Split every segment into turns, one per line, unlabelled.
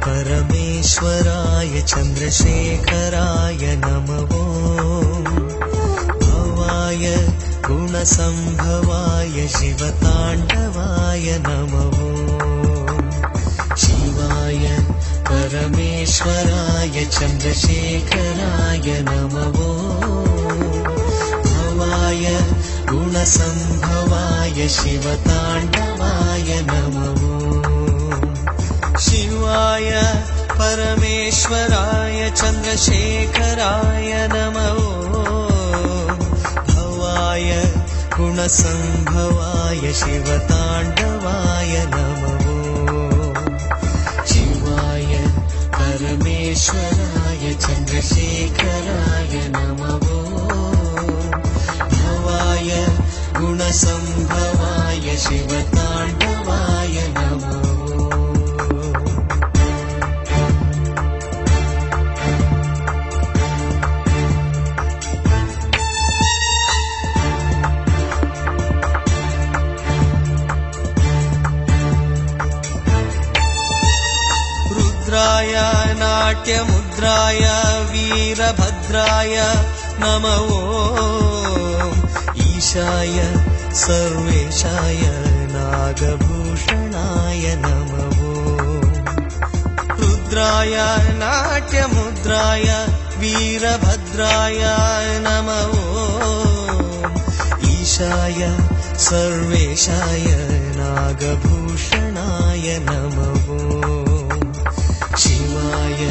परमेश्वराय चन्द्रशेखराय नमो भवाय गुणसम्भवाय शिवताण्डवाय नमो शिवाय परमेश्वराय चन्द्रशेखराय नमो भवाय गुणसम्भवाय शिवताण्डवाय नमो शिवाय परमेश्वराय चन्द्रशेखराय नमो भवाय गुणसम्भवाय शिवताण्डवाय नमो शिवाय परमेश्वराय चन्द्रशेखराय नमो भवाय गुणसम्भवाय शिवताण्डवाय नमो नाट्यमुद्राय वीरभद्राय नमो ईशाय सर्वेशाय नागभूषणाय नमो रुद्राय नाट्यमुद्राय वीरभद्राय नमो ईशाय सर्वेशाय नागभूषणाय नमो शिवाय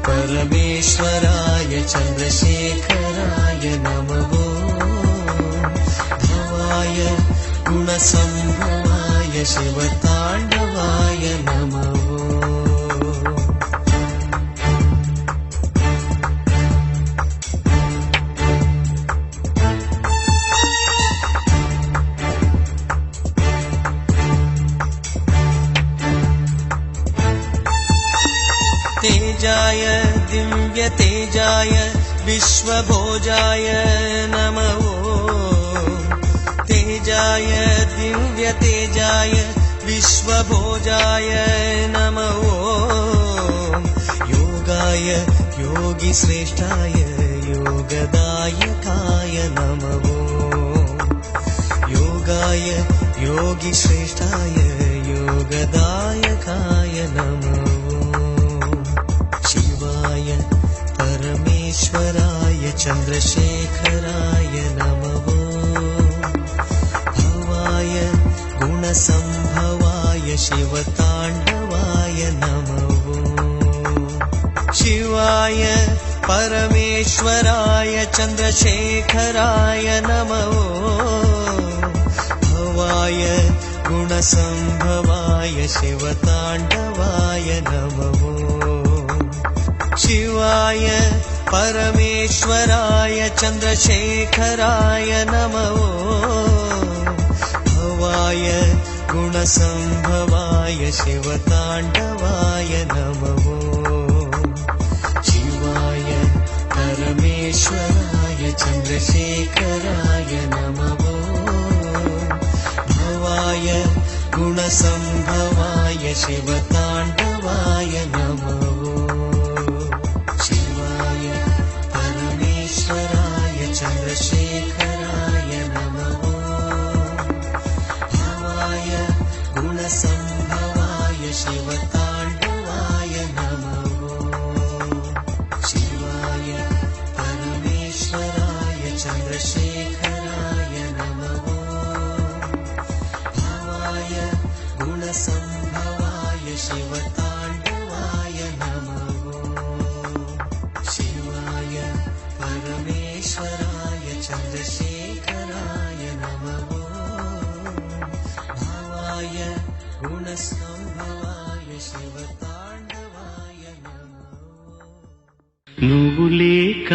परमेश्वराय चन्द्रशेखराय नमो भवाय गुणसम्भवाय शिवताण्डवाय नमो तेजाय दिव्य तेजाय विश्वभोजाय नमो तेजाय दिव्य तेजाय विश्वभोजाय नमो योगाय योगिश्रेष्ठाय योगदायकाय नमो योगाय योगिश्रेष्ठाय योगदायकाय नमो शिवाय परमेश्वराय चन्द्रशेखराय नमो भवाय गुणसम्भवाय शिवताण्डवाय नमो शिवाय परमेश्वराय चन्द्रशेखराय नमो भवाय गुणसम्भवाय शिवताण्डवाय नमो शिवाय परमेश्वराय चन्द्रशेखराय नमो भवाय गुणसम्भवाय शिवताण्डवाय नमो शिवाय परमेश्वराय चन्द्रशेखराय नमो भवाय गुणसम्भवाय शिवताण्डवाय नमो चन्द्रशेखराय नमो भवाय गुणसम्भवाय शिवताण्डवाय नमो शिवाय परमेश्वराय चन्द्रशेखराय नमो भवाय गुणसम्भवाय शिवताण्डवाय नमो शिवाय परमेश्वराय चन्द्रशेखराय नमो भवाय गुणसम्भवाय शिवताण्डवाय नमो
నువ్వు లేక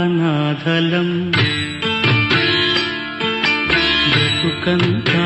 అనాథలం బ్రతుకంతా